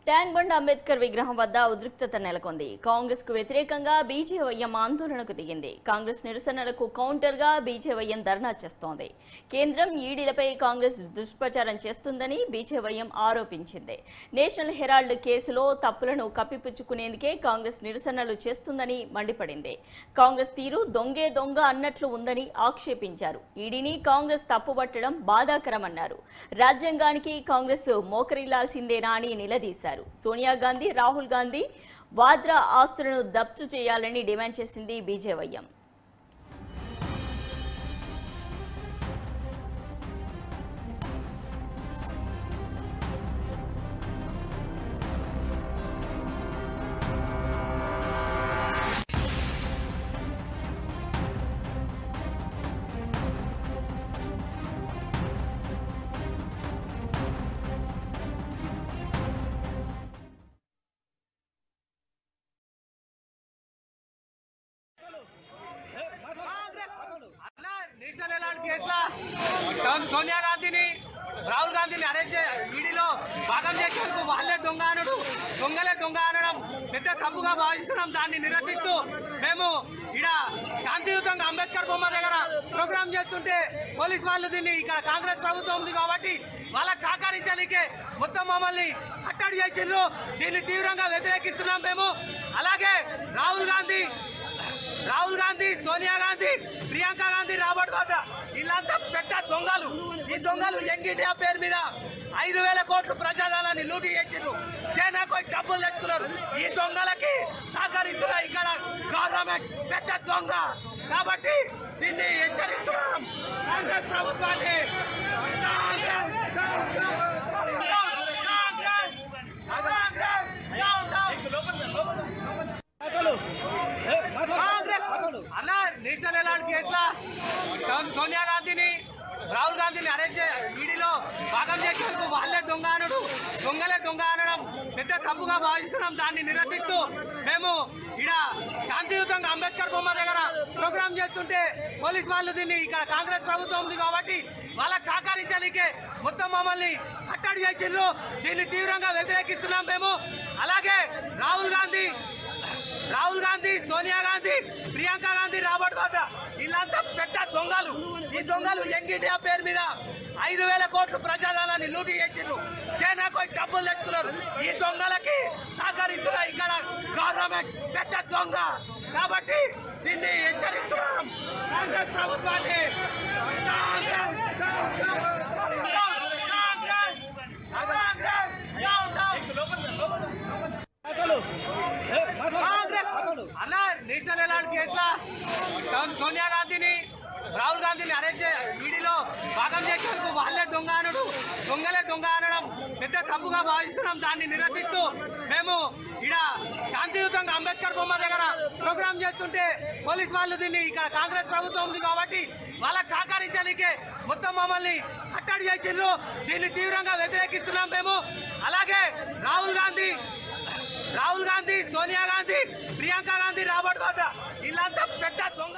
Tank bund Ambedkar విగ్రహం వద్ద ఉద్రిక్తత నెలకొంది. కాంగ్రెస్ కు వ్యతిరేకంగా బీజేవైఎం ఆందోళనకు దిగింది. కాంగ్రెస్ నిరసనలకు కౌంటర్ గా బీజేవైఎం ధర్నా చేస్తోంది. కేంద్రం ఈడీలపై కాంగ్రెస్ దుష్ప్రచారం చేస్తుందని బీజేవైఎం ఆరోపించింది. నేషనల్ హెరాల్డ్ కేసులో తప్పులను కప్పిపుచ్చుకునేందుకే కాంగ్రెస్ నిరసనలు చేస్తుందని మండిపడింది. కాంగ్రెస్ తీరు దొంగే దొంగ అన్నట్లు ఉందని ఆక్షేపించారు. ఈడీని కాంగ్రెస్ తప్పుబట్టడం బాధాకరమన్నారు. రాజ్యాంగానికి కాంగ్రెస్ మోకరిల్లాల్సిందేనా అని నిలదీశారు. సోనియా గాంధీ, రాహుల్ గాంధీ వాద్రా ఆస్తులను జప్తు చేయాలని డిమాండ్ చేసింది బీజేవైఎం. సోనియా గాంధీని, రాహుల్ గాంధీని అరెస్ట్ ఈడీలో భాగం చేసేందుకు వాళ్ళే దొంగలే దొంగ అనడం పెద్ద తప్పుగా భావిస్తున్నాం. దాన్ని నిరసిస్తూ మేము ఇక్కడ శాంతియుతంగా అంబేద్కర్ బొమ్మ దగ్గర ప్రోగ్రామ్ చేస్తుంటే పోలీస్ వాళ్ళు దీన్ని ఇక్కడ కాంగ్రెస్ ప్రభుత్వం ఉంది కాబట్టి వాళ్ళకి సహకరించడానికే మొత్తం మమ్మల్ని కట్టడి చేసిండ్రు. దీన్ని తీవ్రంగా వ్యతిరేకిస్తున్నాం మేము. అలాగే రాహుల్ గాంధీ, సోనియా గాంధీ, ప్రియాంక గాంధీ, రాబర్ట్ వాద్రా వీళ్ళంతా పెద్ద దొంగలు. ఈ దొంగలు యంగ్ ఇండియా పేరు మీద 5,000 కోట్లు ప్రజాధనాన్ని లూటీ చేసిండ్రు. చైనాకు డబ్బులు తెచ్చుకున్నారు. ఈ దొంగలకి సహకరిస్తున్న ఇక్కడ గవర్నమెంట్ పెద్ద దొంగ. కాబట్టి దీన్ని హెచ్చరిస్తున్నాం కాంగ్రెస్ ప్రభుత్వాన్ని. అలా నేషనల్ హెరాల్డ్ కేసులో సోనియా గాంధీని, రాహుల్ గాంధీని అరెస్ట్ ఈడీలో భాగం చేసేందుకు వాళ్ళే దొంగలే దొంగ అనడం పెద్ద తప్పుగా భావిస్తున్నాం. దాన్ని నిరసిస్తూ మేము ఇక్కడ శాంతియుతంగా అంబేద్కర్ బొమ్మ దగ్గర ప్రోగ్రామ్ చేస్తుంటే పోలీస్ వాళ్ళు దీన్ని ఇక్కడ కాంగ్రెస్ ప్రభుత్వం ఉంది కాబట్టి వాళ్ళకి సహకరించడానికే మొత్తం మమ్మల్ని కట్టడి చేసిండ్రు. దీన్ని తీవ్రంగా వ్యతిరేకిస్తున్నాం మేము. అలాగే రాహుల్ గాంధీ, సోనియా గాంధీ, ప్రియాంక గాంధీ, రాబర్ట్ వాద్రా వీళ్ళంతా పెద్ద దొంగలు. ఈ దొంగలు యంగ్ ఇండియా పేరు మీద 5,000 కోట్లు ప్రజాధనాన్ని లూటీ చేసిండ్రు. చైనాకు డబ్బులు తెచ్చుకున్నారు. ఈ దొంగలకి సహకరిస్తున్న ఇక్కడ గవర్నమెంట్ పెద్ద దొంగ. కాబట్టి దీన్ని హెచ్చరిస్తున్నాం కాంగ్రెస్ ప్రభుత్వాన్ని. అలా నేషనల్ హెరాల్డ్ కేసులో సోనియా గాంధీని, రాహుల్ గాంధీని అరెస్ట్ ఈడీలో భాగం చేసేందుకు వాళ్ళే దొంగలే దొంగ అనడం పెద్ద తప్పుగా భావిస్తున్నాం. దాన్ని నిరసిస్తూ మేము ఇక్కడ శాంతియుతంగా అంబేద్కర్ బొమ్మ దగ్గర ప్రోగ్రామ్ చేస్తుంటే పోలీస్ వాళ్ళు దీన్ని ఇక్కడ కాంగ్రెస్ ప్రభుత్వం ఉంది కాబట్టి వాళ్ళకి సహకరించడానికే మొత్తం మమ్మల్ని కట్టడి చేసిండ్రు. దీన్ని తీవ్రంగా వ్యతిరేకిస్తున్నాం మేము. అలాగే రాహుల్ గాంధీ, సోనియా గాంధీ, ప్రియాంక గాంధీ, రాబర్ట్ వాద్రా వీళ్ళంతా పెద్ద దొంగ.